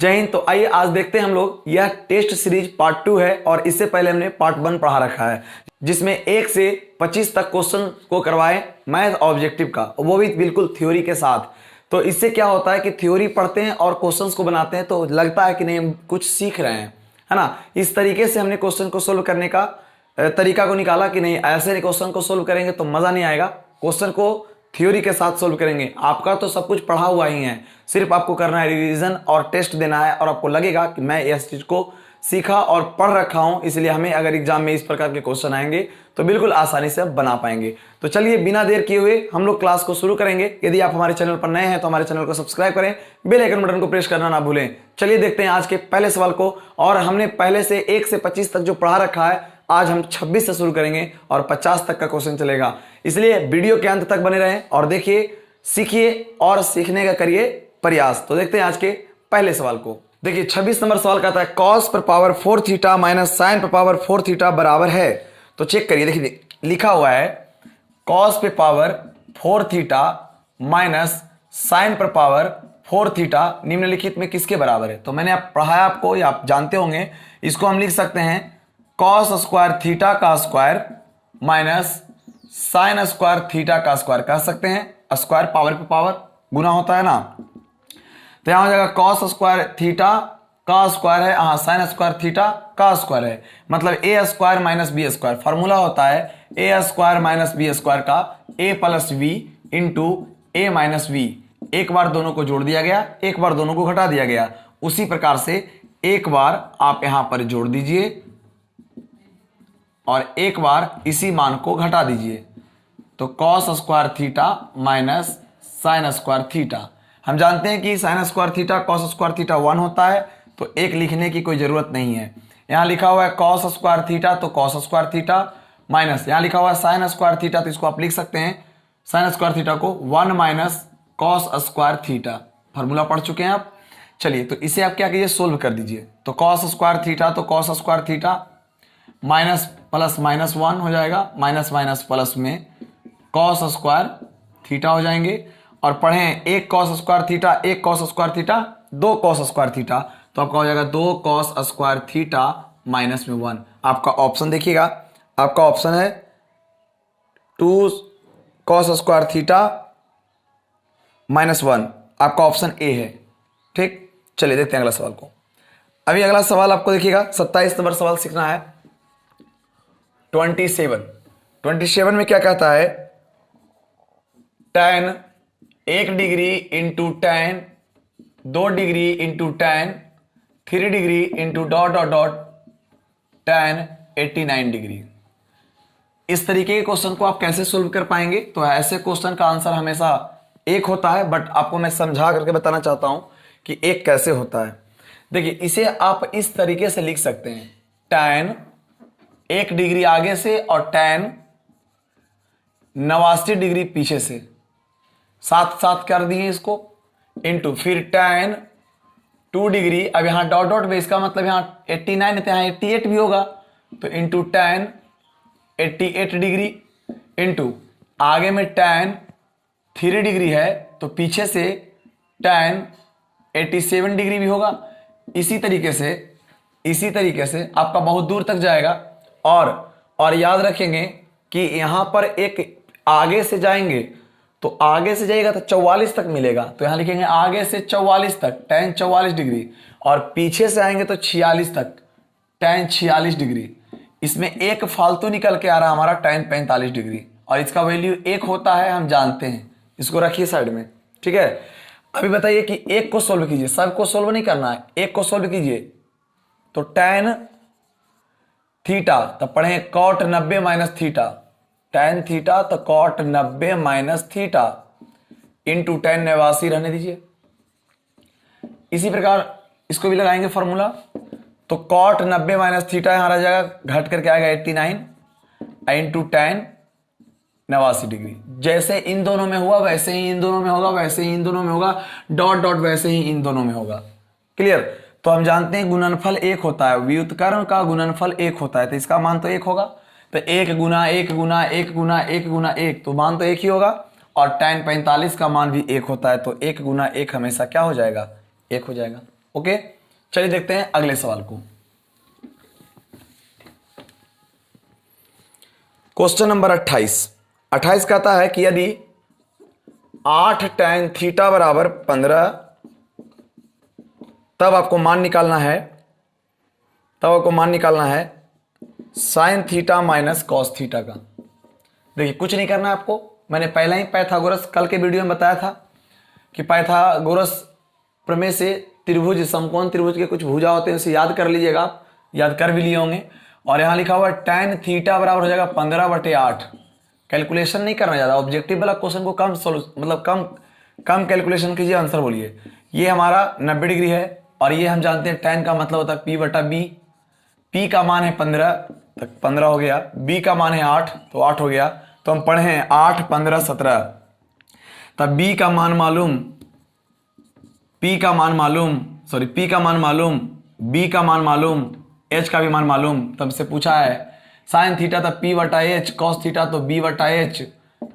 जय हिंद। तो आइए आज देखते हैं हम लोग, यह टेस्ट सीरीज पार्ट 2 है और इससे पहले हमने पार्ट 1 पढ़ा रखा है जिसमें 1 से 25 तक क्वेश्चन को करवाए मैथ ऑब्जेक्टिव का, वो भी बिल्कुल थ्योरी के साथ। तो इससे क्या होता है कि थ्योरी पढ़ते हैं और क्वेश्चंस को बनाते हैं तो लगता है कि नहीं हम कुछ सीख रहे हैं, है ना। इस तरीके से हमने क्वेश्चन को सोल्व करने का तरीका को निकाला कि नहीं ऐसे क्वेश्चन को सोल्व करेंगे तो मजा नहीं आएगा, क्वेश्चन को थ्योरी के साथ सोल्व करेंगे। आपका तो सब कुछ पढ़ा हुआ ही है, सिर्फ आपको करना है रिवीजन और टेस्ट देना है और आपको लगेगा कि मैं इस चीज को सीखा और पढ़ रखा हूं, इसलिए हमें अगर एग्जाम में इस प्रकार के क्वेश्चन आएंगे तो बिल्कुल आसानी से बना पाएंगे। तो चलिए बिना देर किए हुए हम लोग क्लास को शुरू करेंगे। यदि आप हमारे चैनल पर नए हैं तो हमारे चैनल को सब्सक्राइब करें, बेल आइकन बटन को प्रेस करना ना भूलें। चलिए देखते हैं आज के पहले सवाल को। और हमने पहले से 1 से 25 तक जो पढ़ा रखा है, आज हम 26 से शुरू करेंगे और 50 तक का क्वेश्चन चलेगा, इसलिए वीडियो के अंत तक बने रहें और देखिए, सीखिए और सीखने का करिए प्रयास। तो देखते हैं आज के पहले सवाल को। देखिए 26 नंबर सवाल कहता है cos पर पावर 4 थीटा माइनस साइन पर पावर 4 थीटा बराबर है। तो चेक करिए, देखिए लिखा हुआ है cos पे पावर 4 थीटा माइनस साइन पर पावर 4 थीटा निम्नलिखित में किसके बराबर है। तो मैंने आप पढ़ाया आपको, या आप जानते होंगे, इसको हम लिख सकते हैं cos स्क्वायर थीटा का square minus sine square theta का स्क्वायर कह सकते हैं। स्क्वायर पावर पे पावर गुना होता है ना, तो यहां हो जाएगा cos स्क्वायर थीटा का स्क्वायर है, हाँ साइन स्क्वायर थीटा का स्क्वायर है, मतलब A square minus B square. Formula होता है A square minus B square का A plus V into A minus V. एक बार दोनों को जोड़ दिया गया, एक बार दोनों को घटा दिया गया। उसी प्रकार से एक बार आप यहां पर जोड़ दीजिए और एक बार इसी मान को घटा दीजिए, तो cos square theta minus sine square theta. हम जानते हैं कि sign square theta cos square theta 1 होता है, तो एक लिखने की कोई जरूरत नहीं है। यहां लिखा हुआ है cos स्क्वायर थीटा, तो cos स्क्वायर थीटा माइनस यहां लिखा हुआ है साइन स्क्वायर थीटा, तो इसको आप लिख सकते हैं साइन स्क्वायर थीटा को 1 minus cos square theta. Formula पढ़ चुके हैं आप। चलिए तो इसे आप क्या कीजिए, सोल्व कर दीजिए। तो cos स्क्वायर थीटा, तो cos square theta minus plus minus 1 हो जाएगा, माइनस माइनस प्लस में cos स्क्वायर थीटा हो जाएंगे। और पढ़ें एक cos स्क्वायर थीटा, एक cos square theta, 2 cos square theta, तो आपका हो जाएगा 2 cos स्क्वायर थीटा माइनस में 1। आपका ऑप्शन देखिएगा, आपका ऑप्शन है 2 cos स्क्वायर थीटा माइनस 1, आपका ऑप्शन ए है। ठीक, चलिए देखते हैं अगला सवाल को। अभी अगला सवाल आपको देखिएगा 27 नंबर सवाल सीखना है। 27 में क्या कहता है, tan 1 degree into tan 2 degree into tan 3 degree into dot dot dot tan 89 degree. इस तरीके के क्वेश्चन को आप कैसे सोल्व कर पाएंगे। तो ऐसे क्वेश्चन का आंसर हमेशा एक होता है, बट आपको मैं समझा करके बताना चाहता हूं कि एक कैसे होता है। देखिए इसे आप इस तरीके से लिख सकते हैं, tan 1 डिग्री आगे से और tan 89 डिग्री पीछे से, साथ साथ कर दिए इसको, इंटू फिर tan 2 डिग्री, अब यहां डॉट डॉट बेस का मतलब यहां 89 है तो यहां 88 भी होगा, तो इंटू tan 88 डिग्री इंटू आगे में tan 3 डिग्री है तो पीछे से tan 87 डिग्री भी होगा। इसी तरीके से आपका बहुत दूर तक जाएगा। और याद रखेंगे कि यहां पर एक आगे से जाएंगे तो आगे से जाएगा तो 44 तक मिलेगा, तो यहां लिखेंगे आगे से 44 तक tan 44 डिग्री, और पीछे से आएंगे तो 46 तक tan 46 डिग्री। इसमें एक फालतू निकल के आ रहा है हमारा tan 45 डिग्री, और इसका वैल्यू 1 होता है, हम जानते हैं। इसको रखिए साइड में, ठीक है। अभी बताइए कि एक को सोल्व कीजिए, सबको सोल्व नहीं करना है, एक को सोल्व कीजिए। तो tan थीटा, तब पढ़े cot 90 minus theta, tan theta तो cot 90 minus theta into tan 89 रहने दीजिए। इसी प्रकार इसको भी लगाएंगे फॉर्मूला, तो cot 90 माइनस थीटा यहां रह जाएगा, घट करके आएगा 89 इंटू tan 89 डिग्री। जैसे इन दोनों में हुआ वैसे ही इन दोनों में होगा, वैसे ही इन दोनों में होगा, डॉट डॉट वैसे ही इन दोनों में होगा। क्लियर। तो हम जानते हैं गुणनफल 1 होता है, व्युत्क्रम का गुणनफल 1 होता है, तो इसका मान तो 1 होगा। तो 1 गुना 1 गुना 1 गुना 1 गुना 1, तो मान तो 1 ही होगा। और tan 45 का मान भी 1 होता है, तो 1 गुना 1 हमेशा क्या हो जाएगा, 1 हो जाएगा। ओके, चलिए देखते हैं अगले सवाल को। क्वेश्चन नंबर 28 कहता है कि यदि 8 tan थीटा बराबर 15, तब आपको मान निकालना है sine theta minus cos theta का। देखिए कुछ नहीं करना है आपको, मैंने पहले ही पाइथागोरस कल के वीडियो में बताया था कि पाइथागोरस प्रमेय से त्रिभुज, समकोण त्रिभुज के कुछ भुजा होते हैं, उसे याद कर लीजिएगा, आप याद कर भी लिए होंगे। और यहाँ लिखा हुआ tan थीटा बराबर हो जाएगा 15/8। कैलकुलेशन नहीं करना ज़्यादा, ऑब्जेक्टिव वाला क्वेश्चन को कम कैलकुलेशन कीजिए, आंसर बोलिए। ये हमारा 90 डिग्री है और ये हम जानते हैं tan का मतलब होता है P/B। P का मान है 15, तक 15 हो गया, B का मान है 8 तो 8 हो गया। तो हम पढ़े हैं 8, 15, 17, तब B का मान मालूम, P का मान मालूम, B का मान मालूम, H का भी मान मालूम। तब से पूछा है साइन थीटा तब P/H, कॉस थीटा तो B/H।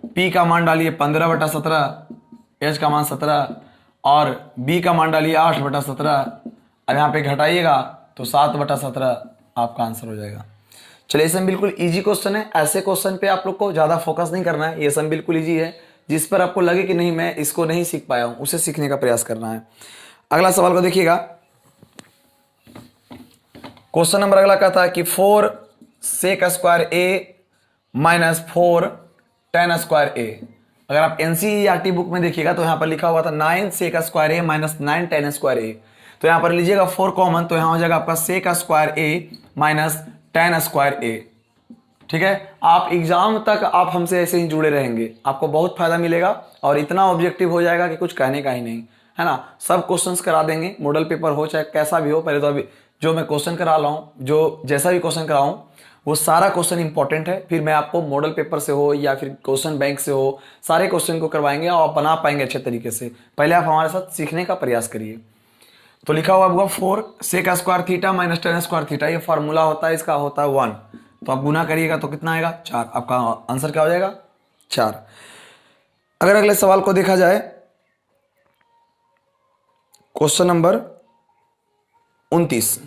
P का मान डालिए 15/17, H का मान 17 और B का मान डालिए 8/17। अब यहाँ पे घटाइएगा तो 7/17 आपका आंसर हो जाएगा। चलिए, इसमें बिल्कुल इजी क्वेश्चन है, ऐसे क्वेश्चन पे आप लोग को ज़्यादा फोकस नहीं करना है, ये सब बिल्कुल इजी है। जिस पर आपको लगे कि नहीं मैं इसको नहीं सीख पाया हूँ, उसे सीखने का प्रयास करना है। अगला सवाल को देखिएगा। क्वेश्चन नंबर अगला कहता है कि 4 sec² A minus 4 tan² A। अगर आप NCERT बुक में देखिएगा तो यहाँ पर लिखा हुआ था 9 sec² A minus 9 tan² A। तो यहाँ पर लीजिएगा 4 कॉमन, तो यहाँ हो जाएगा आपका sec² A minus tan² A। ठीक है, आप एग्जाम तक आप हमसे ऐसे ही जुड़े रहेंगे, आपको बहुत फायदा मिलेगा और इतना ऑब्जेक्टिव हो जाएगा कि कुछ कहने का ही नहीं है ना। सब क्वेश्चंस करा देंगे, मॉडल पेपर हो चाहे कैसा भी हो। पहले तो अभी जो मैं क्वेश्चन करा रहा हूँ, जो जैसा भी क्वेश्चन कराऊँ वो सारा क्वेश्चन इंपॉर्टेंट है। फिर मैं आपको मॉडल पेपर से हो या फिर क्वेश्चन बैंक से हो, सारे क्वेश्चन को करवाएंगे और आप बना पाएंगे अच्छे तरीके से। पहले आप हमारे साथ सीखने का प्रयास करिए। तो लिखा हुआ होगा 4 sec² theta minus tan² theta, ये फार्मूला होता है, इसका होता है 1। तो आप गुना करिएगा तो कितना आएगा 4। आपका आंसर क्या हो जाएगा 4। अगर अगले सवाल को देखा जाए, क्वेश्चन नंबर 29,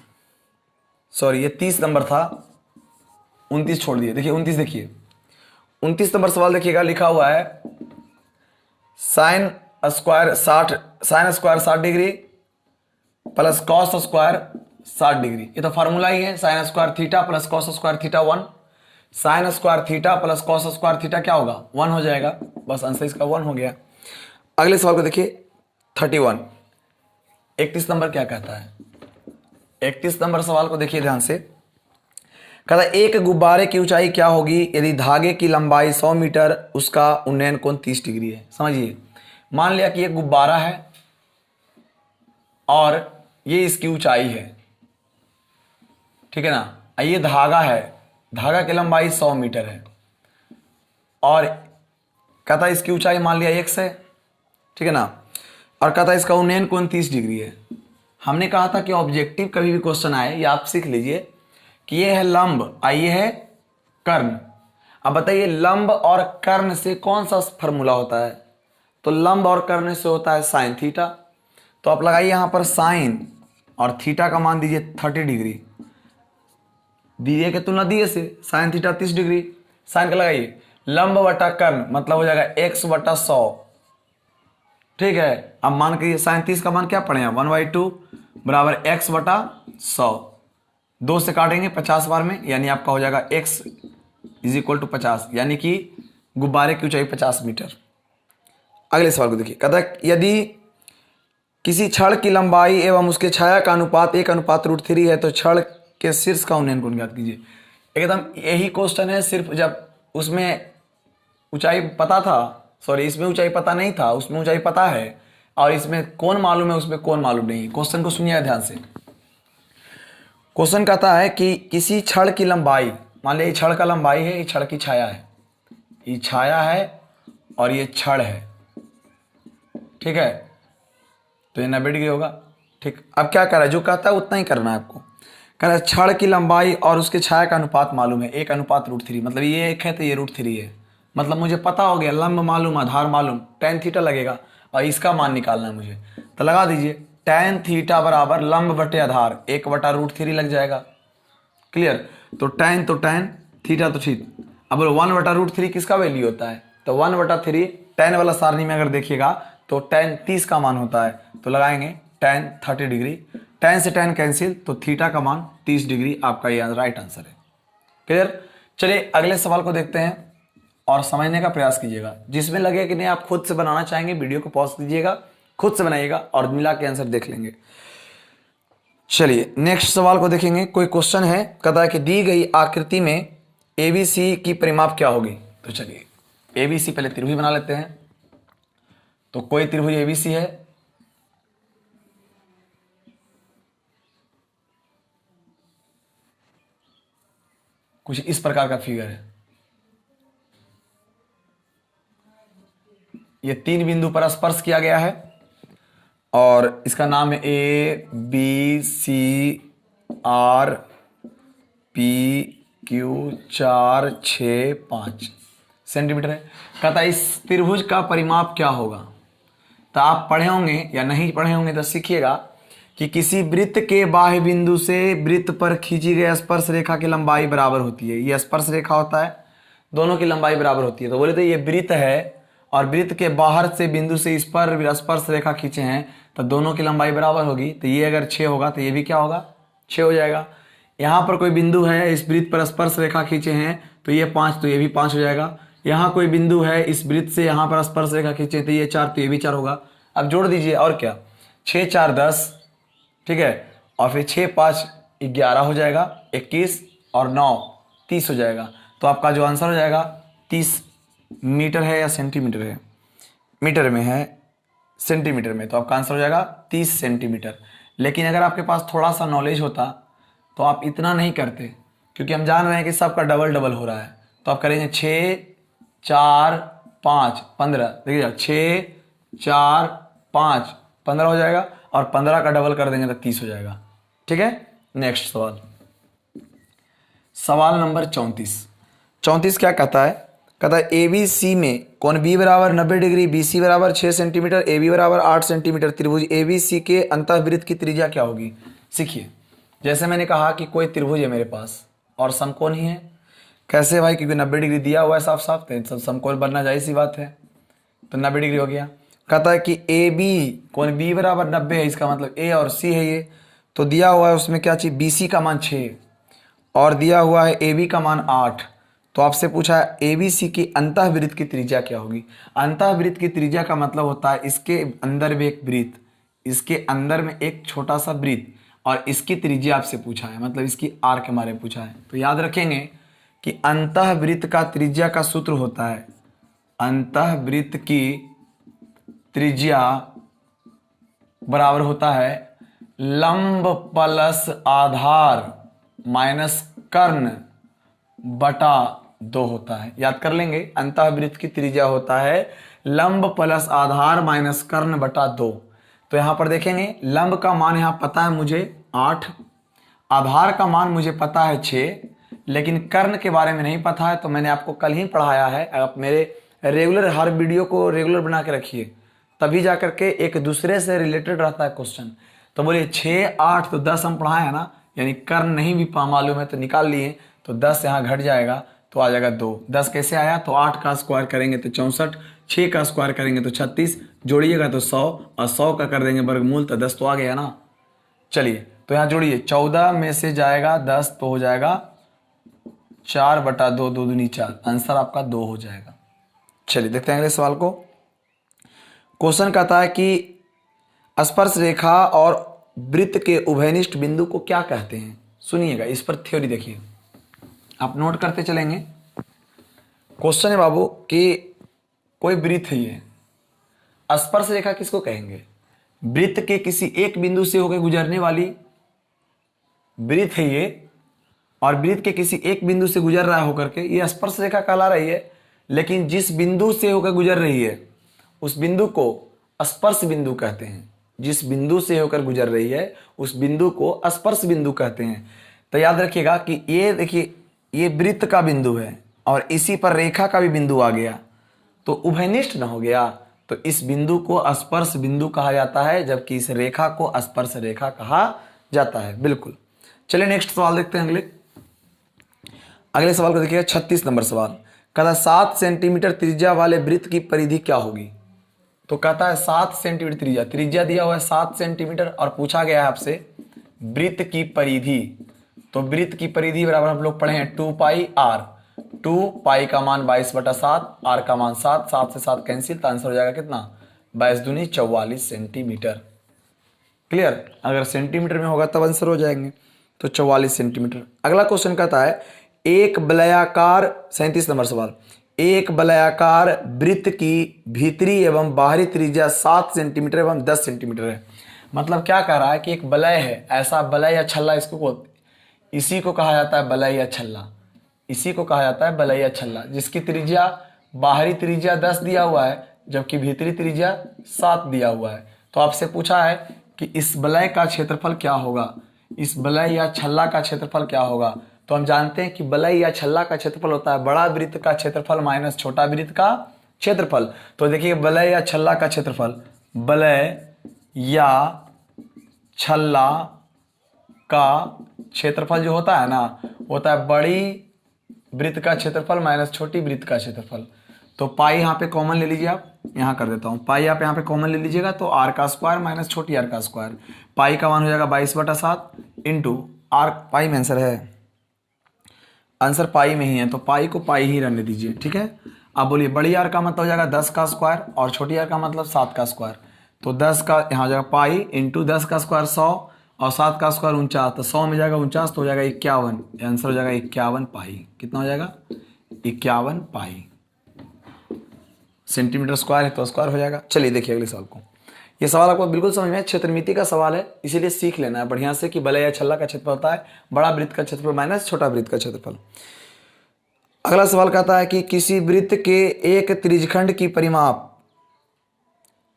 सॉरी ये 30 नंबर था, 29 छोड़ दिए। देखिए 29 देखिए, 29 नंबर सवाल देखिएगा, लिखा हुआ है sine square 60 degree plus cos square 60 degree. ये तो फार्मूला ही है, sign square theta plus cos square theta 1। Sign square theta plus cos square theta क्या होगा 1 हो जाएगा, बस आंसर इसका 1 हो गया। अगले सवाल को देखिए 31, 31 नंबर क्या कहता है। 31 नंबर सवाल को देखिए ध्यान से, कहता है एक गुब्बारे की ऊंचाई क्या होगी यदि धागे की लंबाई 100 मीटर, उसका उन्नयन कोण 30 डिग्री है। समझिए, मान लिया कि एक गुब्बारा है और ये इसकी ऊंचाई है, ठीक है ना। ये धागा है, धागा की लंबाई 100 मीटर है और कहता है इसकी ऊंचाई मान लिया x है, ठीक है ना। और कहता है इसका उन्नयन कोण 30 डिग्री है। हमने कहा था कि ऑब्जेक्टिव कभी भी क्वेश्चन आए या आप सीख लीजिए कि ये है लंब और ये है कर्ण। अब बताइए लंब और कर्ण से कौन सा फॉर्मूला होता है, तो लंब और कर्ण से होता है साइन थीटा। तो आप लगाइए यहां पर साइन और थीटा का मान दीजिए 30 डिग्री, दिए के तुलना दिए से साइन थीटा 30 डिग्री। साइन का लगाइए लंब बटा कर्ण मतलब हो जाएगा x/100, ठीक है। अब मान के साइन 30 का मान क्या पढ़े हैं 1/2 बराबर x/100, 2 से काटेंगे 50 बार में, यानी आपका हो जाएगा x = 50, यानी कि गुब्बारे की ऊंचाई 50 मीटर। अगले सवाल को देखिए, कहता है यदि किसी छड़ की लंबाई एवं उसके छाया का अनुपात 1:√3 है तो छड़ के शीर्ष का उन्नयन कोण ज्ञात कीजिए। एकदम यही क्वेश्चन है, सिर्फ जब उसमें ऊंचाई पता था, सॉरी इसमें ऊंचाई पता नहीं था, उसमें ऊंचाई पता है और इसमें कौन मालूम है, उसमें कौन मालूम नहीं। क्वेश्चन को सुनिए ध्यान से। क्वेश्चन कहता है कि किसी छड़ की लंबाई, मान लीजिए छड़ का लंबाई है, ये छड़ की छाया है, ये छाया है और ये छड़ है, ठीक है। तो ये 90 डिग्री होगा, ठीक। अब क्या कर रहा है, जो कहता है उतना ही करना है आपको। कह रहा है छड़ की लंबाई और उसके छाया का अनुपात मालूम है 1:√3, मतलब ये 1 है तो ये √3 है, मतलब मुझे पता हो गया लंब मालूम, आधार मालूम, tan थीटा लगेगा और इसका मान निकालना है मुझे। तो लगा दीजिए tan थीटा बराबर लंब बटे आधार 1/√3 लग जाएगा। क्लियर? तो tan थीटा तो ठीक। अब 1/√3 किसका वैल्यू होता है? तो 1/3 tan वाला सारणी में अगर देखिएगा तो tan 30 का मान होता है, तो लगाएंगे tan 30 डिग्री। tan से tan कैंसिल, तो थीटा का मान 30 डिग्री आपका ये राइट आंसर है। क्लियर? चलिए अगले सवाल को देखते हैं और समझने का प्रयास कीजिएगा। जिसमें लगे कि नहीं आप खुद से बनाना चाहेंगे, वीडियो को पॉज कीजिएगा, खुद से बनाइएगा और मिला के आंसर देख लेंगे। चलिए नेक्स्ट सवाल को देखेंगे। कोई क्वेश्चन है, कहता है कि दी गई आकृति में ABC की परिमाप क्या होगी। तो चलिए ABC पहले त्रिभुज बना लेते हैं। तो कोई त्रिभुज ABC है, कुछ इस प्रकार का फिगर है। ये 3 बिंदु पर स्पर्श किया गया है और इसका नाम है ABCRPQ 4 6 5 सेंटीमीटर है। कहता है इस त्रिभुज का परिमाप क्या होगा। तो आप पढ़े होंगे या नहीं पढ़े होंगे तो सीखिएगा कि किसी वृत्त के बाह्य बिंदु से वृत्त पर खींची गई स्पर्श रेखा की लंबाई बराबर होती है। ये स्पर्श रेखा होता है, दोनों की लंबाई बराबर होती है। तो बोले तो ये वृत्त है और वृत्त के बाहर से बिंदु से इस पर स्पर्श रेखा खींचे हैं, तो दोनों की लंबाई बराबर होगी। तो ये अगर 6 होगा तो ये भी क्या होगा, 6 हो जाएगा। यहाँ पर कोई बिंदु है, इस वृत्त पर स्पर्श रेखा खींचे हैं तो ये 5, तो ये भी 5 हो जाएगा। यहाँ कोई बिंदु है, इस वृत्त से यहाँ पर स्पर्श रेखा खींचे तो ये 4, तो ये भी 4 होगा। अब जोड़ दीजिए और क्या, 6 4 10, ठीक है, और फिर 6 5 11 हो जाएगा, 21 और 9 30 हो जाएगा। तो आपका जो आंसर हो जाएगा 30 मीटर है या सेंटीमीटर है, मीटर में है, सेंटीमीटर में, तो आपका आंसर हो जाएगा 30 सेंटीमीटर। लेकिन अगर आपके पास थोड़ा सा नॉलेज होता तो आप इतना नहीं करते, क्योंकि हम जान रहे हैं कि सबका डबल डबल हो रहा है। तो आप करेंगे 6 4 5 15, देखिए 6 4 5 15 हो जाएगा और 15 का डबल कर देंगे तो 30 हो जाएगा। ठीक है, नेक्स्ट सवाल, सवाल नंबर 34 क्या कहता है। कहता है ABC में कोण B बराबर 90 डिग्री, BC बराबर 6 सेंटीमीटर, AB बराबर 8 सेंटीमीटर, त्रिभुज ABC के अंतःवृत्त की त्रिज्या क्या होगी। सीखिए, जैसे मैंने कहा कि कोई त्रिभुज है मेरे पास और समकोण ही है। कैसे भाई, क्योंकि 90 डिग्री दिया हुआ है साफ साफ, तो समकोण बनना जाहिर सी बात है, तो 90 डिग्री हो गया। कहता है कि AB कोण B बराबर 90 है, इसका मतलब A और C है ये, तो दिया हुआ है उसमें क्या चाहिए, BC का मान 6 और दिया हुआ है AB का मान 8। तो आपसे पूछा है ABC की अंतःवृत्त की त्रिज्या क्या होगी। अंतःवृत्त की त्रिज्या का मतलब होता है इसके अंदर में एक वृत्त, इसके अंदर में एक छोटा सा वृत्त और इसकी त्रिज्या आपसे पूछा है, मतलब इसकी आर के बारे में पूछा है। तो याद रखेंगे कि अंतःवृत्त का त्रिज्या का सूत्र होता है, अंतःवृत्त की त्रिज्या बराबर होता है लंब प्लस आधार माइनस कर्ण बटा 2 होता है। याद कर लेंगे, अंतःवृत्त की त्रिज्या होता है लंब प्लस आधार माइनस कर्ण बटा 2। तो यहां पर देखेंगे लंब का मान यहां पता है मुझे 8, आधार का मान मुझे पता है 6, लेकिन कर्ण के बारे में नहीं पता है। तो मैंने आपको कल ही पढ़ाया है, आप मेरे रेगुलर हर वीडियो को रेगुलर बना के रखिए, तभी जाकर के एक दूसरे से रिलेटेड रहता है क्वेश्चन। तो बोलिए 6 8 तो 10 हम पढ़ाए हैं ना, यानी कर्ण नहीं भी मालूम है तो निकाल लिए, तो 10 यहाँ घट जाएगा तो आ जाएगा 2। 10 कैसे आया, तो 8 का स्क्वायर करेंगे तो 64, 6 का स्क्वायर करेंगे तो 36, जोड़िएगा तो 100 और 100 का कर देंगे वर्गमूल तो 10 तो आ गया ना। चलिए तो यहाँ जोड़िए, 14 में से जाएगा 10 तो हो जाएगा 4 बटा 2, 2 दूनी 4, आंसर आपका 2 हो जाएगा। चलिए देखते हैं अगले सवाल को। क्वेश्चन कहता है कि स्पर्श रेखा और वृत्त के उभयनिष्ठ बिंदु को क्या कहते हैं। सुनिएगा, इस पर थ्योरी देखिए, आप नोट करते चलेंगे। क्वेश्चन है बाबू कि कोई वृत्त है, ये स्पर्श रेखा किसको कहेंगे, वृत्त के किसी एक बिंदु से होकर गुजरने वाली वृत्त है ये, और वृत्त के किसी एक बिंदु से गुजर रहा होकर के ये स्पर्श रेखा कहला रही है। लेकिन जिस बिंदु से होकर गुजर रही है उस बिंदु को स्पर्श बिंदु कहते हैं। जिस बिंदु से होकर गुजर रही है उस बिंदु को स्पर्श बिंदु कहते हैं। तो याद रखिएगा कि ये देखिए, ये वृत्त का बिंदु है और इसी पर रेखा का भी बिंदु आ गया, तो उभयनिष्ठ ना हो गया, तो इस बिंदु को स्पर्श बिंदु कहा जाता है, जबकि इस रेखा को स्पर्श रेखा कहा जाता है। बिल्कुल। चलिए नेक्स्ट सवाल देखते हैं। अगले सवाल को देखिएगा, 36 नंबर सवाल। कहता है 7 सेंटीमीटर त्रिज्या वाले वृत्त की परिधि क्या होगी। तो कहता है 7 सेंटीमीटर त्रिज्या दिया हुआ है 7 सेंटीमीटर, और पूछा गया है आपसे वृत्त की परिधि। तो वृत्त की परिधि बराबर हम लोग पढ़े हैं 2 पाई आर। 2 पाई का मान 22/7, आर का मान 7, 7 से 7 कैंसिल, तो आंसर हो जाएगा कितना, 22 दूनी 44 सेंटीमीटर। क्लियर। अगर सेंटीमीटर में होगा तब आंसर हो जाएंगे, तो 44 सेंटीमीटर। अगला क्वेश्चन कहता है एक वलयाकार, 37 नंबर सवाल, एक वलयाकार वृत्त की भीतरी एवं बाहरी त्रिज्या 7 सेंटीमीटर एवं 10 सेंटीमीटर है। मतलब क्या कह रहा है कि एक वलय है, ऐसा वलय या छल्ला, इसी को कहा जाता है वलय या छल्ला, इसी को कहा जाता है वलय या छल्ला, जिसकी त्रिज्या बाहरी त्रिज्या 10 दिया हुआ है, जबकि भीतरी त्रिज्या 7 दिया हुआ है। तो आपसे पूछा है कि इस वलय का क्षेत्रफल क्या होगा, इस वलय या छल्ला का क्षेत्रफल क्या होगा। तो हम जानते हैं कि वलय या छल्ला का क्षेत्रफल होता है बड़ा वृत्त का क्षेत्रफल माइनस छोटा वृत्त का क्षेत्रफल। तो देखिए वलय या छल्ला का क्षेत्रफल, वलय या छल्ला का क्षेत्रफल जो होता है ना, होता है बड़ी वृत्त का क्षेत्रफल माइनस छोटी वृत्त का क्षेत्रफल। तो पाई यहाँ पे कॉमन ले लीजिए, आप यहाँ कर देता हूँ, पाई आप यहाँ पे कॉमन ले लीजिएगा, तो आर का स्क्वायर माइनस छोटी आर का स्क्वायर, पाई का मान हो जाएगा 22/7 इंटू आर, पाई में आंसर है, आंसर पाई में ही है, तो पाई को पाई ही रहने दीजिए। ठीक है। अब बोलिए बड़ी आर का मतलब हो जाएगा 10 का स्क्वायर, और छोटी आर का मतलब 7 का स्क्वायर। तो 10 का यहाँ हो जाएगा पाई इंटू 10 का स्क्वायर 100, और 7 का स्क्वायर 49, तो 100 में जाएगा 49, तो हो जाएगा 51, आंसर हो जाएगा 51 पाई। कितना हो जाएगा, 51 पाई। सेंटीमीटर स्क्वायर है तो स्क्वायर हो जाएगा। चलिए देखिए अगले सवाल को। ये सवाल आपको बिल्कुल समझ में, क्षेत्रमिति का सवाल है, इसीलिए सीख लेना है बढ़िया से कि वलय या छल्ला का क्षेत्रफल होता है बड़ा वृत्त का क्षेत्रफल माइनस छोटा वृत्त का क्षेत्रफल। अगला सवाल कहता है कि किसी वृत्त के एक त्रिज्यखंड की परिमाप,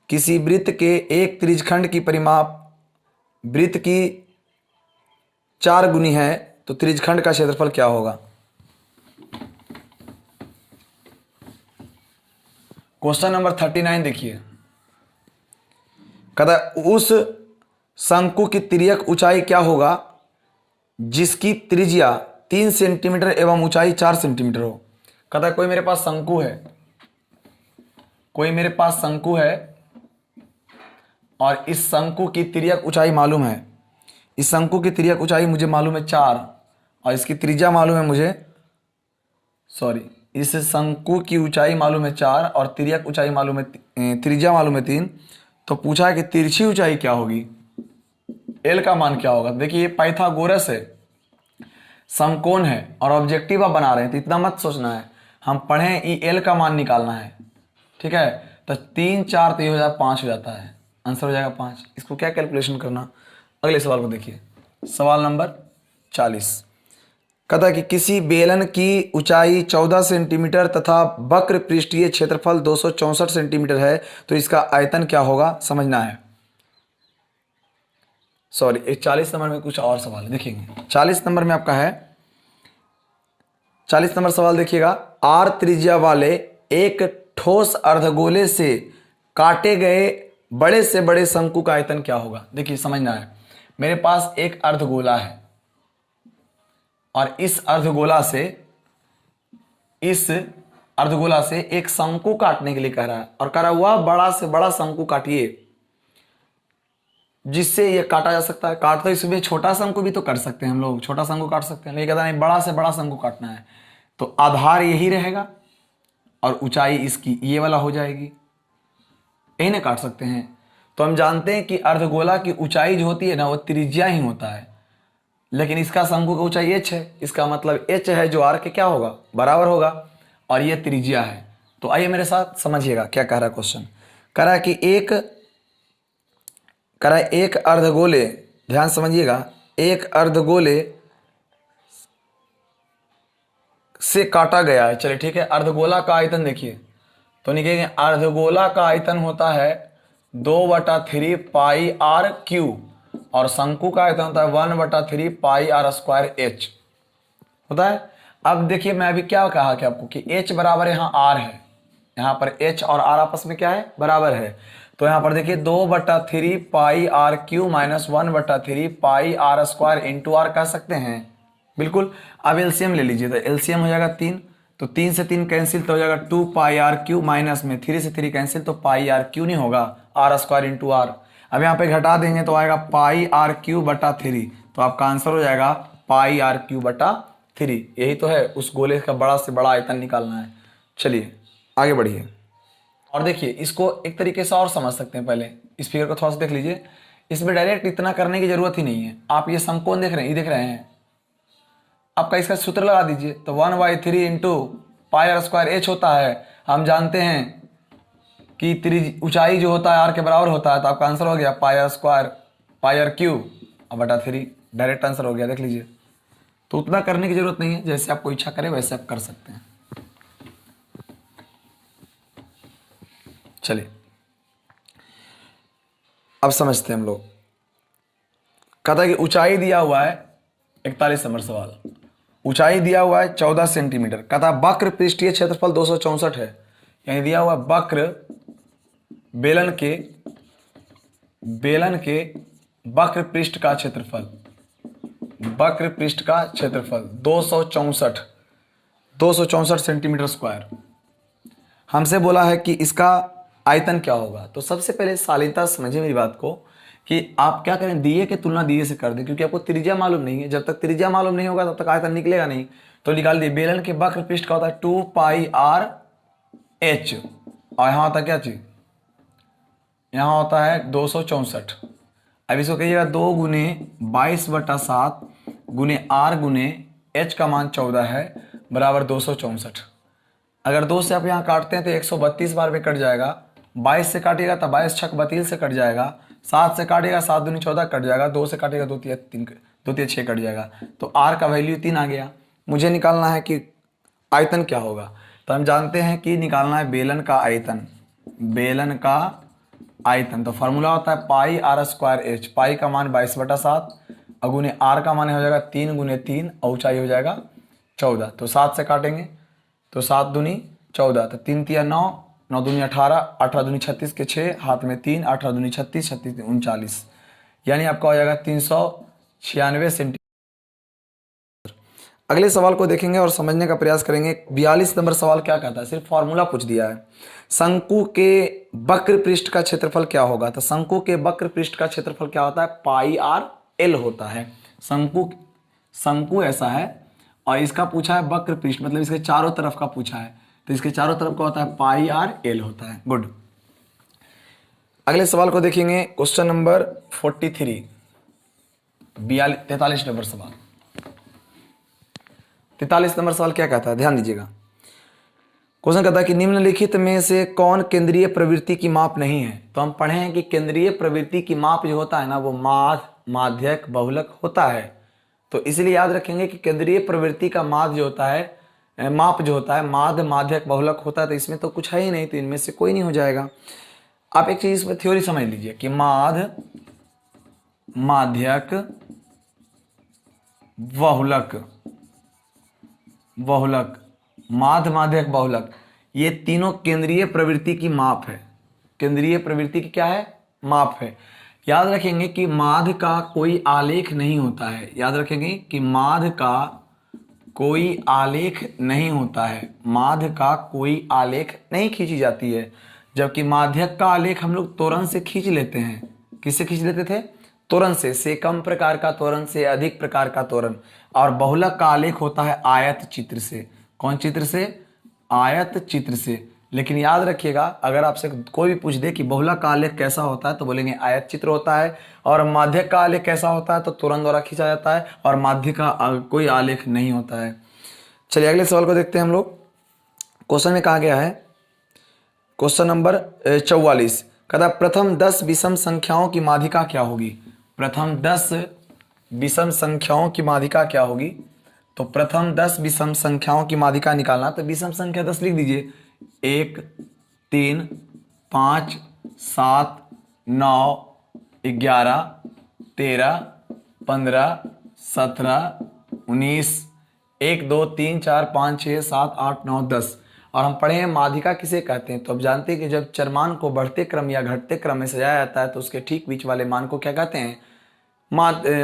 किसी वृत्त के एक त्रिज्यखंड की परिमाप वृत्त की 4 गुनी है, तो त्रिज्यखंड का क्षेत्रफल क्या होगा। क्वेश्चन नंबर 39 देखिए। कहता है उस शंकु की तिर्यक ऊंचाई क्या होगा जिसकी त्रिज्या 3 सेंटीमीटर एवं ऊंचाई 4 सेंटीमीटर हो। कहता है कोई मेरे पास शंकु है, कोई मेरे पास शंकु है, और इस शंकु की तिर्यक ऊंचाई मालूम है, इस शंकु की तिर्यक ऊंचाई मुझे मालूम है 4, और इसकी त्रिज्या मालूम है मुझे, इस शंकु की ऊंचाई मालूम है 4 और तिर्यक ऊंचाई मालूम है, त्रिज्या मालूम है 3। तो पूछा है कि तिरछी ऊंचाई क्या होगी, एल का मान क्या होगा। देखिए पाइथागोरस है, समकोण है, और ऑब्जेक्टिव आप बना रहे हैं, तो इतना मत सोचना है, हम पढ़ें ई एल का मान निकालना है। ठीक है। तो 3 4 तो ये हो जाएगा 5 हो जाता है, आंसर हो जाएगा 5। इसको क्या कैलकुलेशन करना। अगले सवाल को देखिए, सवाल नंबर 40। कहता है कि किसी बेलन की ऊंचाई 14 सेंटीमीटर तथा वक्र पृष्ठीय क्षेत्रफल 264 सेंटीमीटर है, तो इसका आयतन क्या होगा, समझना है। 40 नंबर में कुछ और सवाल है, देखिएगा 40 नंबर में आपका है, 40 नंबर सवाल देखिएगा। आर त्रिज्या वाले एक ठोस अर्धगोले से काटे गए बड़े से बड़े शंकु का आयतन क्या होगा। देखिए समझना है, मेरे पास एक अर्धगोला है, और इस अर्धगोला से एक शंकु काटने के लिए कह रहा है, और कह रहा हुआ बड़ा से बड़ा शंकु काटिए जिससे ये काटा जा सकता है। काट तो इसमें छोटा शंकु भी तो कर सकते हैं हम लोग, छोटा शंकु काट सकते हैं, लेकिन कहता नहीं बड़ा से बड़ा शंकु काटना है। तो आधार यही रहेगा और ऊंचाई इसकी ये वाला हो जाएगी, यही ना काट सकते हैं। तो हम जानते हैं कि अर्धगोला की ऊंचाई जो होती है ना वो त्रिज्या ही होता है, लेकिन इसका शंकु का ऊंचाई h है, इसका मतलब h है जो r के क्या होगा, बराबर होगा, और ये त्रिज्या है। तो आइए मेरे साथ समझिएगा क्या कह रहा है क्वेश्चन। कह रहा है कि एक अर्धगोले, ध्यान समझिएगा, एक अर्धगोले से काटा गया है। चलिए ठीक है, अर्धगोला का आयतन देखिए, तो निकलेंगे अर्धगोला का आयतन होता है 2/3 पाई आर क्यू, और शंकु का आयतन होता है 1/3 पाई आर स्क्वायर एच होता है। अब देखिए मैं अभी क्या कहा कि आपको कि h बराबर यहाँ r है, यहाँ पर h और r आपस में क्या है, बराबर है। तो यहाँ पर देखिए 2/3 pi R Q minus 1/3 pi are square into R कह सकते हैं, बिल्कुल। अब एलसीएम ले लीजिए, तो एलसीएम हो जाएगा 3, तो 3 से 3 कैंसिल, तो हो जाएगा 2 पाई आर क्यू माइनस में 3 से 3 कैंसिल, तो पाई आर क्यू नहीं होगा, आर स्क्वायर इंटू आर। अब यहाँ पे घटा देंगे तो आएगा पाई आर क्यू बटा 3, तो आपका आंसर हो जाएगा पाई आर क्यू बटा 3। यही तो है, उस गोले का बड़ा से बड़ा आयतन निकालना है। चलिए आगे बढ़िए और देखिए, इसको एक तरीके से और समझ सकते हैं। पहले इस फिगर को थोड़ा सा देख लीजिए, इसमें डायरेक्ट इतना करने की जरूरत ही नहीं है। आप ये समकोण देख रहे हैं, ये देख रहे हैं, आपका इसका सूत्र लगा दीजिए, तो 1/3 into pi are square h होता है। हम जानते हैं कि ऊंचाई जो होता है आर के बराबर होता है, तो आपका आंसर हो गया pi are square pi R Q बटा 3, डायरेक्ट आंसर हो गया, देख लीजिए। तो उतना करने की जरूरत नहीं है, जैसे आपको इच्छा करे वैसे आप कर सकते हैं। चलिए अब समझते हैं हम लोग। कहता है कि ऊंचाई दिया हुआ है, 41 नंबर सवाल, ऊंचाई दिया हुआ है 14 सेंटीमीटर। कहता है वक्र पृष्ठीय क्षेत्रफल 264 है, यानी दिया हुआ वक्र बेलन के वक्र पृष्ठ का क्षेत्रफल, वक्र पृष्ठ का क्षेत्रफल 264 सेंटीमीटर स्क्वायर। हमसे बोला है कि इसका आयतन क्या होगा। तो सबसे पहले शालीनता समझिए मेरी बात को, कि आप क्या करें, दिए की तुलना दिए से कर दें, क्योंकि आपको त्रिज्या मालूम नहीं है। जब तक त्रिज्या मालूम नहीं होगा तब तक आयतन निकलेगा नहीं। तो निकाल दिए, बेलन के वक्र पृष्ठ का होता है 2 पाई आर एच, और यहाँ होता है क्या चीज, यहाँ होता है 264। अब इसको कहिएगा 2 गुने 22/7 गुने आर गुने एच का मान 14 है बराबर 264। अगर 2 से आप यहाँ काटते हैं तो 132 बार में कट जाएगा। 22 से काटिएगा तो 22 छक 32 से कट जाएगा। 7 से काटिएगा 7 दूनी 14 कट जाएगा। 2 से काटिएगा 2 3 6 कट जाएगा। तो आर का वैल्यू 3 आ गया। मुझे निकालना है कि आयतन क्या होगा। तो हम जानते हैं कि निकालना है बेलन का आयतन, बेलन का आयतन। तो फॉर्मूला होता है पाई आर स्क्वायर एच, पाई का मान 22/7 और गुने आर का मान हो जाएगा 3 गुने 3 और ऊंचाई हो जाएगा 14। तो 7 से काटेंगे तो 7 दूनी 14, तो 3 तिया 9, 9 दूनी 18, 18 दूनी 36 के 6, हाथ में 3, 18 दूनी 36, 36 39, यानी आपका हो जाएगा 396 सेंटीमीटर। अगले सवाल को देखेंगे और समझने का प्रयास करेंगे। 42 नंबर सवाल क्या कहता है, सिर्फ फॉर्मूला पूछ दिया है। शंकु के वक्र पृष्ठ का क्षेत्रफल क्या होगा। तो शंकु के वक्र पृष्ठ का क्षेत्रफल क्या होता है, पाई आर एल होता है। शंकु ऐसा है और इसका पूछा है वक्र पृष्ठ, मतलब इसके चारों तरफ का पूछा है, तो इसके चारों तरफ का होता है पाई आर एल होता है। गुड। अगले सवाल को देखेंगे, क्वेश्चन नंबर 43, 43 नंबर सवाल। 43 नंबर सवाल क्या कहता है, ध्यान दीजिएगा। क्वेश्चन कहता है कि निम्नलिखित में से कौन केंद्रीय प्रवृत्ति की माप नहीं है। तो हम पढ़े हैं कि केंद्रीय प्रवृत्ति की माप जो होता है ना, वो माध्य, माध्यक, बहुलक होता है। तो इसलिए याद रखेंगे कि केंद्रीय प्रवृत्ति का माप जो होता है, माध्य, माध्यक, बहुलक होता है। तो इसमें तो कुछ है ही नहीं, तो इनमें से कोई नहीं हो जाएगा। आप एक चीज इसमें थ्योरी समझ लीजिए कि माध्य, माध्यक, बहुलक, माध्य, माध्यक, बहुलक, ये तीनों केंद्रीय प्रवृत्ति की माप है। केंद्रीय प्रवृत्ति की क्या है, माप है। याद रखेंगे कि माध्य का कोई आलेख नहीं होता है। याद रखेंगे कि माध्य का कोई आलेख नहीं होता है। माध्य का कोई आलेख नहीं खींची जाती है, जबकि माध्यक का आलेख हम लोग त्वरण से खींच लेते हैं। किससे खींच लेते थे, त्वरण से कम प्रकार का त्वरण, से अधिक प्रकार का त्वरण। और बहुलक का आलेख होता है आयत चित्र से। कौन चित्र से, आयत चित्र से। लेकिन याद रखिएगा, अगर आपसे कोई भी पूछ दे कि बहुलक का आलेख कैसा होता है, तो बोलेंगे आयत चित्र होता है। और माध्यक का आलेख कैसा होता है, तो त्वरण द्वारा खींचा जाता है। और माध्य का कोई आलेख नहीं होता है। चलिए अगले सवाल को देखते हैं हम लोग। क्वेश्चन में कहा गया है, क्वेश्चन नंबर 44, कहता है प्रथम 10 विषम संख्याओं की माध्यिका क्या होगी। प्रथम 10 विषम संख्याओं की माध्यिका क्या होगी। तो प्रथम 10 विषम संख्याओं की माध्यिका निकालना, तो विषम संख्या 10 लिख दीजिए। 1 3 5 7 9 11 13 15 17 19 1 2 3 4 5 6 7 8 9 10। और हम पढ़े हैं माध्यिका किसे कहते हैं। तो अब जानते हैं कि जब चरमान को बढ़ते क्रम या घटते क्रम में सजाया जाता है तो उसके ठीक बीच वाले मान को क्या कहते हैं,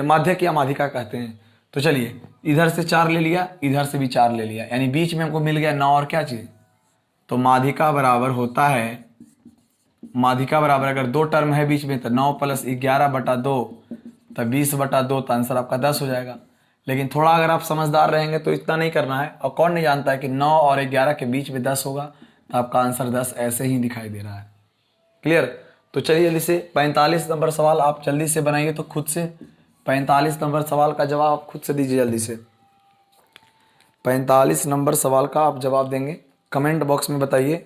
माध्यक या माध्यिका कहते हैं। तो चलिए इधर से 4 ले लिया, इधर से भी 4 ले लिया, यानी बीच में हमको मिल गया 9 और क्या चीज। तो माध्यिका बराबर होता है, माध्यिका बराबर अगर 2 टर्म है बीच में तो 9 + 11/2 तो 20/2, तो आंसर आपका 10 हो जाएगा। लेकिन थोड़ा अगर आप समझदार रहेंगे तो इतना नहीं करना है, और कौन नहीं जानता है कि 9 और 11 के बीच में 10 होगा, तो आपका आंसर 10 ऐसे ही दिखाई दे रहा है। क्लियर। तो चलिए जल्दी से 45 नंबर सवाल आप जल्दी से बनाइए, तो खुद से 45 नंबर सवाल का जवाब आप खुद से दीजिए जल्दी से। 45 नंबर सवाल का आप जवाब देंगे, कमेंट बॉक्स में बताइए।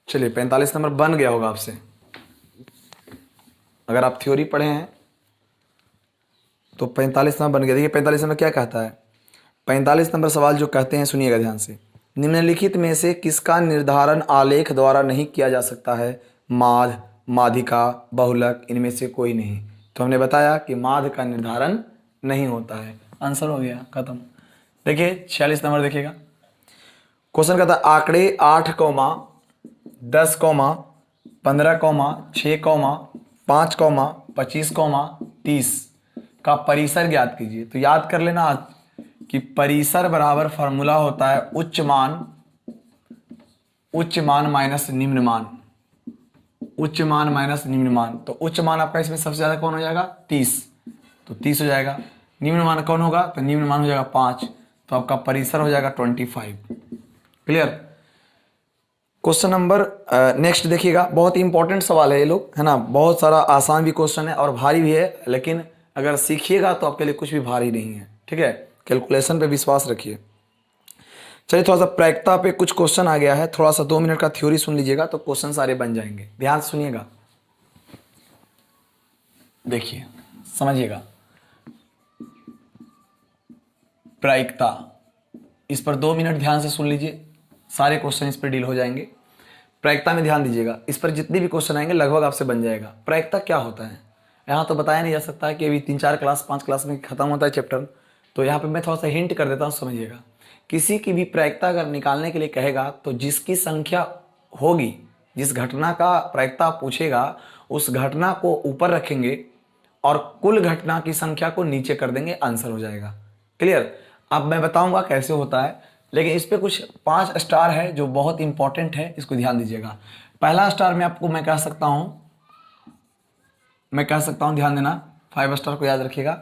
चलिए 45 नंबर बन गया होगा आपसे, अगर आप थ्योरी पढ़े हैं तो 45 नंबर बन गया। देखिए 45 नंबर क्या कहता है, 45 नंबर सवाल जो कहते हैं सुनिएगा ध्यान से। निम्नलिखित में से किसका निर्धारण आलेख द्वारा नहीं किया जा सकता है, माध्य, माध्यिका, बहुलक, इनमें से कोई नहीं। तो हमने बताया कि माध्य का निर्धारण नहीं होता है, आंसर हो गया खत्म। देखिए 46 नंबर देखिएगा, क्वेश्चन कहता है आंकड़े 8, 10, 15, 6, 5, 25, 30 का परिसर ज्ञात कीजिए। तो याद कर लेना कि परिसर बराबर फॉर्मूला होता है उच्च मान माइनस निम्न मान, उच्च मान माइनस निम्न मान। तो उच्च मान आपका इसमें सबसे ज्यादा कौन हो जाएगा, 30, तो 30 हो जाएगा। निम्न मान कौन होगा, तो निम्न मान हो जाएगा 5, तो आपका परिसर हो जाएगा 25। क्लियर। क्वेश्चन नंबर नेक्स्ट देखिएगा, बहुत ही इंपॉर्टेंट सवाल है ये लोग, है ना। बहुत सारा आसान भी क्वेश्चन है और भारी भी है, लेकिन अगर सीखिएगा तो आपके लिए कुछ भी भारी नहीं है, ठीक है। कैलकुलेशन पे विश्वास रखिए। चलिए थोड़ा सा प्रायिकता पे कुछ क्वेश्चन आ गया है, थोड़ा सा 2 मिनट का थ्योरी सुन लीजिएगा तो क्वेश्चन सारे बन जाएंगे। ध्यान से सुनिएगा, देखिए समझिएगा। प्रायिकता, इस पर 2 मिनट ध्यान से सुन लीजिए, सारे क्वेश्चन इस पर डील हो जाएंगे। प्रायिकता में ध्यान दीजिएगा, इस पर जितने भी क्वेश्चन आएंगे लगभग आपसे बन जाएगा। प्रायिकता क्या होता है यहाँ तो बताया नहीं जा सकता है कि अभी 3-4 क्लास 5 क्लास में खत्म होता है चैप्टर, तो यहाँ पे मैं थोड़ा सा हिंट कर देता हूँ, समझिएगा। किसी की भी प्रायिकता अगर निकालने के लिए कहेगा तो जिसकी संख्या होगी, जिस घटना का प्रायिकता पूछेगा उस घटना को ऊपर रखेंगे और कुल घटना की संख्या को नीचे कर देंगे, आंसर हो जाएगा। क्लियर। अब मैं बताऊंगा कैसे होता है, लेकिन इस पे कुछ 5 स्टार है जो बहुत इंपॉर्टेंट है, इसको ध्यान दीजिएगा। पहला स्टार में आपको मैं कह सकता हूं, ध्यान देना, 5 स्टार को याद रखिएगा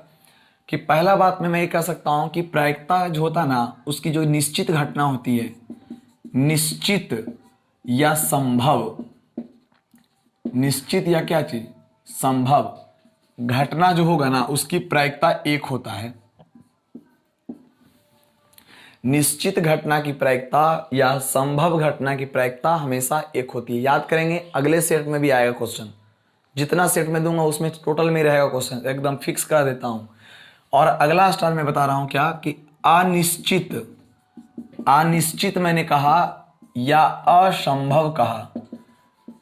कि पहला बात में मैं ये कह सकता हूं कि प्रायिकता जो होता है ना, उसकी जो निश्चित घटना होती है, निश्चित या संभव, निश्चित या क्या चीज, संभव घटना जो होगा ना उसकी प्रायिकता 1 होता है। निश्चित घटना की प्रायिकता या संभव घटना की प्रायिकता हमेशा 1 होती है। याद करेंगे, अगले सेट में भी आएगा क्वेश्चन, जितना सेट में दूंगा उसमें टोटल में रहेगा क्वेश्चन, एकदम फिक्स कर देता हूं। और अगला स्टार में बता रहा हूं क्या कि अनिश्चित, अनिश्चित मैंने कहा या असंभव कहा,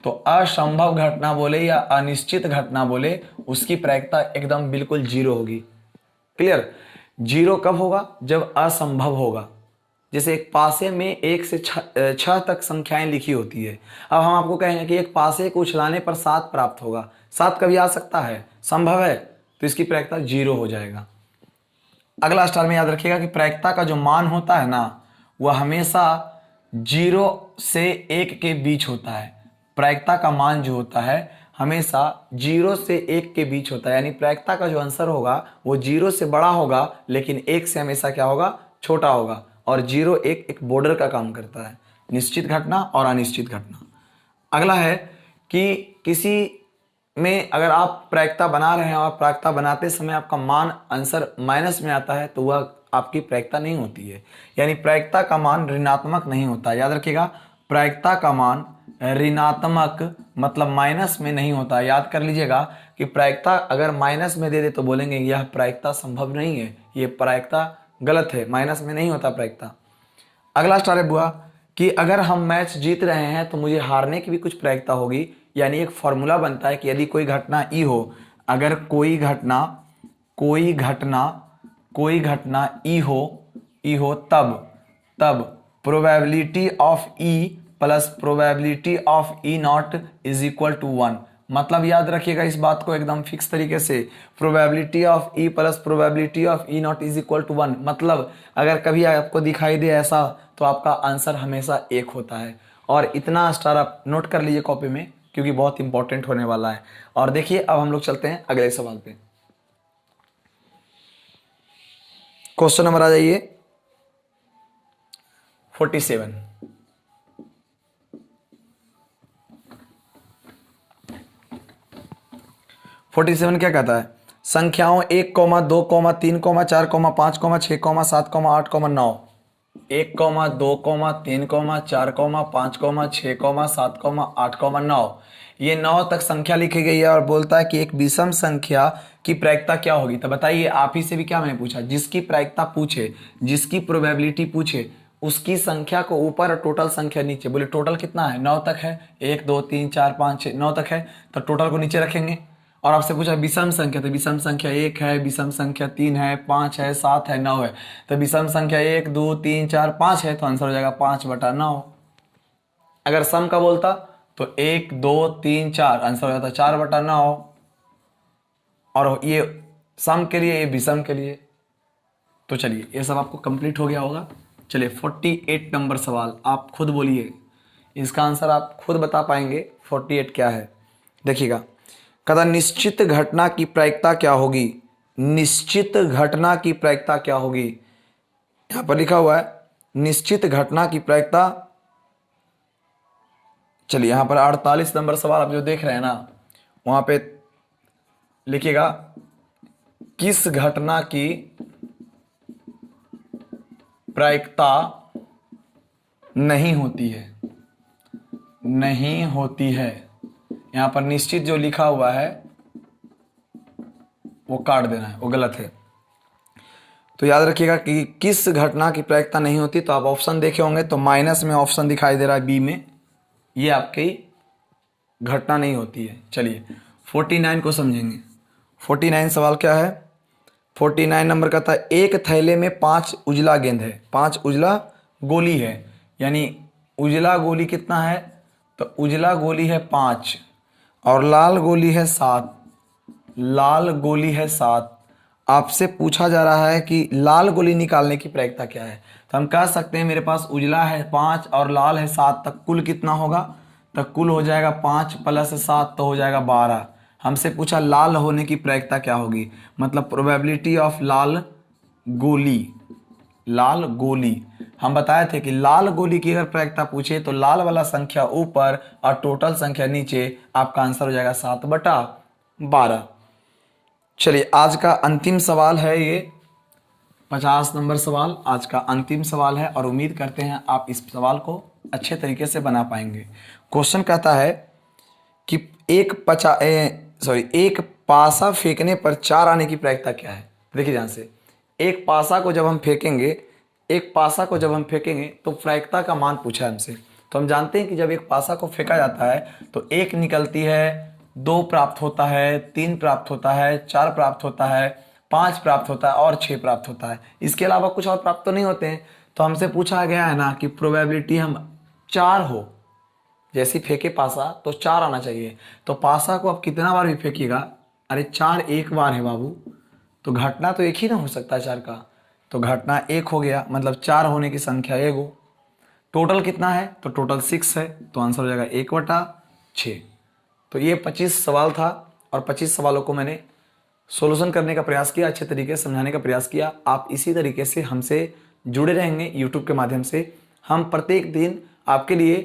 तो असंभव घटना बोले या अनिश्चित घटना बोले उसकी प्रायिकता एकदम बिल्कुल 0 होगी। क्लियर। 0 कब होगा, जब असंभव होगा। जैसे एक पासे में 1 से 6 तक संख्याएं लिखी होती है, अब हम आपको कहेंगे कि एक पासे को उछलाने पर 7 प्राप्त होगा, 7 कभी आ सकता है, संभव है, तो इसकी प्रायिकता 0 हो जाएगा। अगला स्टार में याद रखिएगा कि प्रायिकता का जो मान होता है ना वह हमेशा 0 से 1 के बीच होता है। प्रायिकता का मान जो होता है हमेशा 0 से 1 के बीच होता है, यानी प्रायिकता का जो आंसर होगा वो 0 से बड़ा होगा लेकिन 1 से हमेशा क्या होगा, छोटा होगा। और 0, 1 एक बॉर्डर का काम करता है, निश्चित घटना और अनिश्चित घटना। अगला है कि किसी में अगर आप प्रायिकता बना रहे हैं और प्रायिकता बनाते समय आपका मान आंसर माइनस में आता है तो वह आपकी प्रायिकता नहीं होती है, यानी प्रायिकता का मान ऋणात्मक नहीं होता। याद रखिएगा, प्रायिकता का मान ऋणात्मक मतलब माइनस में नहीं होता। याद कर लीजिएगा कि प्रायिकता अगर माइनस में दे दे तो बोलेंगे यह प्रायिकता संभव नहीं है, ये प्रायिकता गलत है, माइनस में नहीं होता प्रायिकता। अगला स्टार है बुआ कि अगर हम मैच जीत रहे हैं तो मुझे हारने की भी कुछ प्रायिकता होगी। यानी एक फॉर्मूला बनता है कि यदि कोई घटना ई हो, अगर कोई घटना ई हो तब probability of E plus probability of E not is equal to 1। मतलब याद रखिएगा इस बात को एकदम फिक्स तरीके से, probability of E plus probability of E not is equal to 1। मतलब अगर कभी आपको दिखाई दे ऐसा तो आपका आंसर हमेशा 1 होता है। और इतना स्टार आप नोट कर लीजिए कॉपी में, क्योंकि बहुत इंपॉर्टेंट होने वाला है। और देखिए अब हम लोग चलते हैं अगले सवाल पे। क्वेश्चन नंबर आ जाइए 47। क्या कहता है? संख्याओं 1, 2, 3, 4, 5, 6, 7, 8, 9। 1, 2, 3, 4, 5, 6, 7, 8, 9। ये 9 तक संख्या लिखी गई है और बोलता है कि एक विषम संख्या की प्रायिकता क्या होगी। तो बताइए, आप ही से भी क्या मैंने पूछा, जिसकी प्रायिकता पूछे, जिसकी प्रोबेबिलिटी पूछे, उसकी संख्या को ऊपर और टोटल संख्या नीचे। बोले टोटल कितना है? 9 तक है। 1, 2, 3, 4, 5, 6, 9 तक है, तो टोटल को नीचे रखेंगे। और आपसे पूछा विषम संख्या, तो विषम संख्या 1 है, विषम संख्या 3 है, 5 है, 7 है, 9 है। तो विषम संख्या 1, 2, 3, 4, 5 है, तो आंसर हो जाएगा 5/9। अगर सम का बोलता तो 1, 2, 3, 4, आंसर हो जाता 4/9। और ये सम के लिए, ये विषम के लिए। तो चलिए ये सब आपको कंप्लीट हो गया होगा। चलिए 48 नंबर सवाल, आप खुद बोलिए, इसका आंसर आप खुद बता पाएंगे 48 क्या है। देखिएगा, कहता निश्चित घटना की प्रायिकता क्या होगी। निश्चित घटना की प्रायिकता क्या होगी? यहां पर लिखा हुआ है निश्चित घटना की प्रायिकता। चलिए यहां पर 48 नंबर सवाल आप जो देख रहे हैं ना, वहां पे लिखिएगा किस घटना की प्रायिकता नहीं होती है। नहीं होती है, यहां पर निश्चित जो लिखा हुआ है वो काट देना है, वो गलत है। तो याद रखिएगा कि किस घटना की प्रायिकता नहीं होती। तो आप ऑप्शन देखे होंगे तो माइनस में ऑप्शन दिखाई दे रहा है बी में, ये आपकी घटना नहीं होती है। चलिए 49 को समझेंगे। 49 सवाल क्या है? 49 नंबर का था एक थैले में 5 उजला गेंद है, 5 उजला गोली है। यानी उजला गोली कितना है? तो उजला गोली है 5 और लाल गोली है 7। लाल गोली है 7। आपसे पूछा जा रहा है कि लाल गोली निकालने की प्रायिकता क्या है। तो हम कह सकते हैं मेरे पास उजला है 5 और लाल है 7, तक कुल कितना होगा? तो कुल हो जाएगा 5 + 7 तो हो जाएगा 12। हमसे पूछा लाल होने की प्रायिकता क्या होगी, मतलब प्रोबेबिलिटी ऑफ लाल गोली। लाल गोली हम बताए थे कि लाल गोली की अगर प्रायिकता पूछे तो लाल वाला संख्या ऊपर और टोटल संख्या नीचे, आपका आंसर हो जाएगा 7/12। चलिए आज का अंतिम सवाल है, ये 50 नंबर सवाल आज का अंतिम सवाल है और उम्मीद करते हैं आप इस सवाल को अच्छे तरीके से बना पाएंगे। क्वेश्चन कहता है कि एक पासा फेंकने पर 4 आने की प्रायिकता क्या है। देखिए ध्यान से, एक पासा को जब हम फेंकेंगे तो प्रायिकता का मान पूछा है हमसे। तो हम जानते हैं कि जब एक पासा को फेंका जाता है तो 1 निकलती है, 2 प्राप्त होता है, 3 प्राप्त होता है, 4 प्राप्त होता है, 5 प्राप्त होता है और 6 प्राप्त होता है। इसके अलावा कुछ और प्राप्त तो नहीं होते हैं। तो हमसे पूछा गया है ना कि प्रोबेबिलिटी हम 4 हो, जैसे फेंके पासा तो 4 आना चाहिए। तो पासा को आप कितना बार भी फेंकिएगा, अरे 4 एक बार है बाबू, तो घटना तो एक ही ना हो सकता है 4 का। तो घटना 1 हो गया, मतलब 4 होने की संख्या 1 हो। टोटल कितना है? तो टोटल 6 है, तो आंसर हो जाएगा 1/6। तो ये 25 सवाल था और 25 सवालों को मैंने सोल्यूशन करने का प्रयास किया, अच्छे तरीके से समझाने का प्रयास किया। आप इसी तरीके से हमसे जुड़े रहेंगे यूट्यूब के माध्यम से। हम प्रत्येक दिन आपके लिए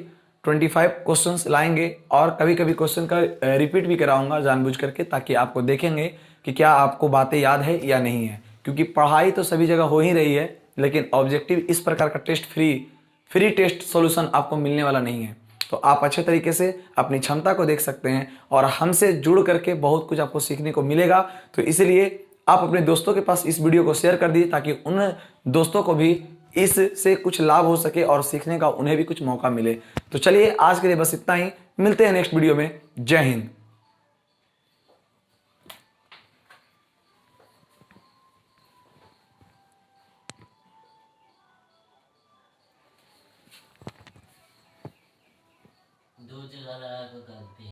25 क्वेश्चंस लाएंगे और कभी कभी क्वेश्चन का रिपीट भी कराऊंगा जानबूझ करके, ताकि आपको देखेंगे कि क्या आपको बातें याद है या नहीं है। क्योंकि पढ़ाई तो सभी जगह हो ही रही है, लेकिन ऑब्जेक्टिव इस प्रकार का टेस्ट फ्री टेस्ट सॉल्यूशन आपको मिलने वाला नहीं है। तो आप अच्छे तरीके से अपनी क्षमता को देख सकते हैं और हमसे जुड़ करके बहुत कुछ आपको सीखने को मिलेगा। तो इसलिए आप अपने दोस्तों के पास इस वीडियो को शेयर कर दीजिए ताकि उन दोस्तों को भी इससे कुछ लाभ हो सके और सीखने का उन्हें भी कुछ मौका मिले। तो चलिए आज के लिए बस इतना ही, मिलते हैं नेक्स्ट वीडियो में। जय हिंद। दो जगह लगा कर करते हैं।